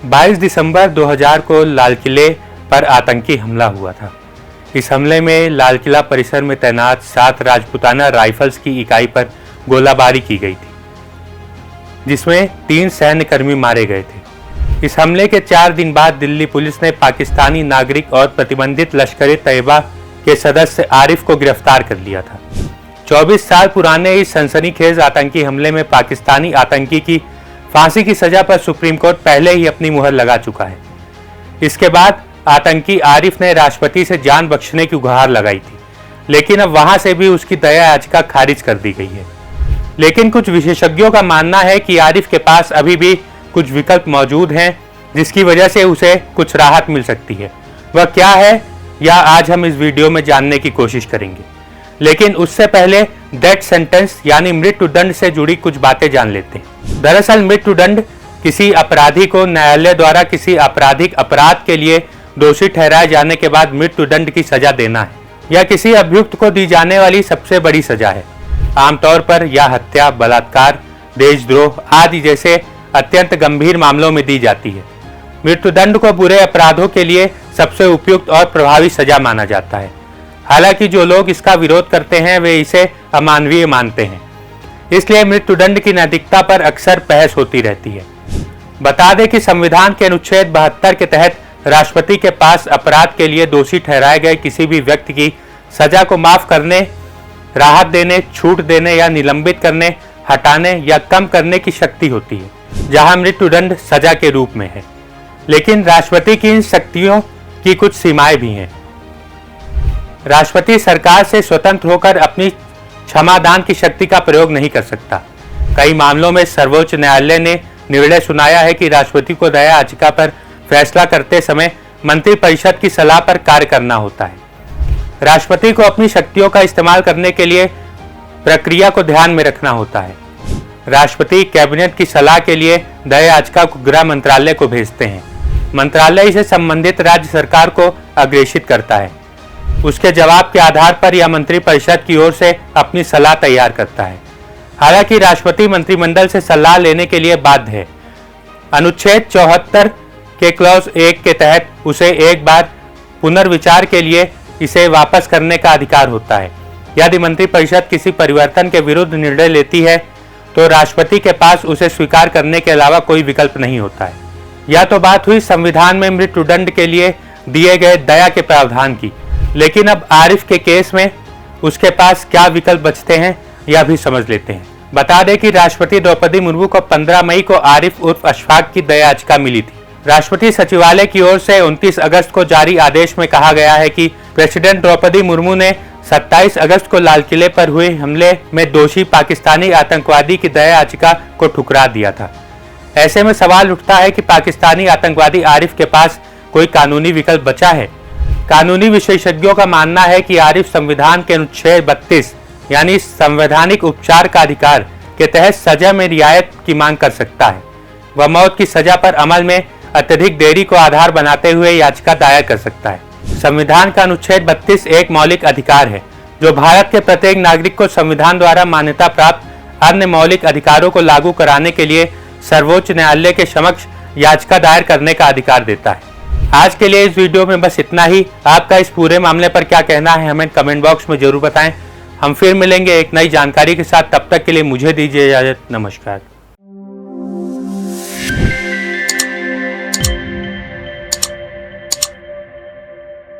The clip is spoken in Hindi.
22 दिसंबर 2000 को लाल किले पर आतंकी हमला हुआ था। इस हमले में लाल किला परिसर में तैनात 7 राजपूताना राइफल्स की इकाई पर गोलाबारी की गई थी, जिसमें 3 सैन्यकर्मी मारे गए थे। इस हमले के 4 दिन बाद दिल्ली पुलिस ने पाकिस्तानी नागरिक और प्रतिबंधित लश्कर-ए-तैयबा के सदस्य आरिफ को गिरफ्तार कर लिया था। 24 साल पुराने इस सनसनीखेज आतंकी हमले में पाकिस्तानी आतंकी की फांसी की सजा पर सुप्रीम कोर्ट पहले ही अपनी मुहर लगा चुका है। इसके बाद आतंकी आरिफ ने राष्ट्रपति से जान बख्शने की गुहार लगाई थी, लेकिन अब वहां से भी उसकी दया याचिका खारिज कर दी गई है। लेकिन कुछ विशेषज्ञों का मानना है कि आरिफ के पास अभी भी कुछ विकल्प मौजूद हैं, जिसकी वजह से उसे कुछ राहत मिल सकती है। वह क्या है, यह आज हम इस वीडियो में जानने की कोशिश करेंगे। लेकिन उससे पहले डेथ सेंटेंस यानी मृत्युदंड से जुड़ी कुछ बातें जान लेते हैं। दरअसल मृत्युदंड किसी अपराधी को न्यायालय द्वारा किसी आपराधिक अपराध के लिए दोषी ठहराए जाने के बाद मृत्युदंड की सजा देना है। यह किसी अभियुक्त को दी जाने वाली सबसे बड़ी सजा है। आमतौर पर यह हत्या, बलात्कार, देशद्रोह आदि जैसे अत्यंत गंभीर मामलों में दी जाती है। मृत्युदंड को बुरे अपराधों के लिए सबसे उपयुक्त और प्रभावी सजा माना जाता है। हालांकि जो लोग इसका विरोध करते हैं वे इसे अमानवीय मानते हैं, इसलिए मृत्युदंड की नैतिकता पर अक्सर बहस होती रहती है। बता दें कि संविधान के अनुच्छेद 72 के तहत राष्ट्रपति के पास अपराध के लिए दोषी ठहराए गए किसी भी व्यक्ति की सजा को माफ करने, राहत देने, छूट देने या निलंबित करने, हटाने या कम करने की शक्ति होती है, जहां मृत्युदंड सजा के रूप में है। लेकिन राष्ट्रपति की इन शक्तियों की कुछ सीमाएं भी हैं। राष्ट्रपति सरकार से स्वतंत्र होकर अपनी क्षमादान की शक्ति का प्रयोग नहीं कर सकता। कई मामलों में सर्वोच्च न्यायालय ने निर्णय सुनाया है कि राष्ट्रपति को दया याचिका पर फैसला करते समय मंत्रिपरिषद की सलाह पर कार्य करना होता है। राष्ट्रपति को अपनी शक्तियों का इस्तेमाल करने के लिए प्रक्रिया को ध्यान में रखना होता है। राष्ट्रपति कैबिनेट की सलाह के लिए दया याचिका को गृह मंत्रालय को भेजते हैं। मंत्रालय इसे संबंधित राज्य सरकार को अग्रेषित करता है। उसके जवाब के आधार पर यह मंत्रिपरिषद की ओर से अपनी सलाह तैयार करता है। हालांकि राष्ट्रपति मंत्रिमंडल से सलाह लेने के लिए बाध्य है। अनुच्छेद 74 के क्लॉज 1 के तहत उसे एक बार पुनर्विचार के लिए इसे वापस करने का अधिकार होता है। यदि मंत्रिपरिषद किसी परिवर्तन के विरुद्ध निर्णय लेती है तो राष्ट्रपति के पास उसे स्वीकार करने के अलावा कोई विकल्प नहीं होता है। यह तो बात हुई संविधान में मृत्युदंड के लिए दिए गए दया के प्रावधान की, लेकिन अब आरिफ के केस में उसके पास क्या विकल्प बचते हैं यह भी समझ लेते हैं। बता दें कि राष्ट्रपति द्रौपदी मुर्मू को 15 मई को आरिफ उर्फ अशफाक की दया याचिका मिली थी। राष्ट्रपति सचिवालय की ओर से 29 अगस्त को जारी आदेश में कहा गया है कि प्रेसिडेंट द्रौपदी मुर्मू ने 27 अगस्त को लाल किले पर हुए हमले में दोषी पाकिस्तानी आतंकवादी की दया याचिका को ठुकरा दिया था। ऐसे में सवाल उठता है कि पाकिस्तानी आतंकवादी आरिफ के पास कोई कानूनी विकल्प बचा है। कानूनी विशेषज्ञों का मानना है कि आरिफ संविधान के अनुच्छेद 32 यानी संवैधानिक उपचार का अधिकार के तहत सजा में रियायत की मांग कर सकता है। वह मौत की सजा पर अमल में अत्यधिक देरी को आधार बनाते हुए याचिका दायर कर सकता है। संविधान का अनुच्छेद 32 एक मौलिक अधिकार है जो भारत के प्रत्येक नागरिक को संविधान द्वारा मान्यता प्राप्त अन्य मौलिक अधिकारों को लागू कराने के लिए सर्वोच्च न्यायालय के समक्ष याचिका दायर करने का अधिकार देता है। आज के लिए इस वीडियो में बस इतना ही। आपका इस पूरे मामले पर क्या कहना है हमें कमेंट बॉक्स में जरूर बताएं। हम फिर मिलेंगे एक नई जानकारी के साथ। तब तक के लिए मुझे दीजिए इजाजत। नमस्कार।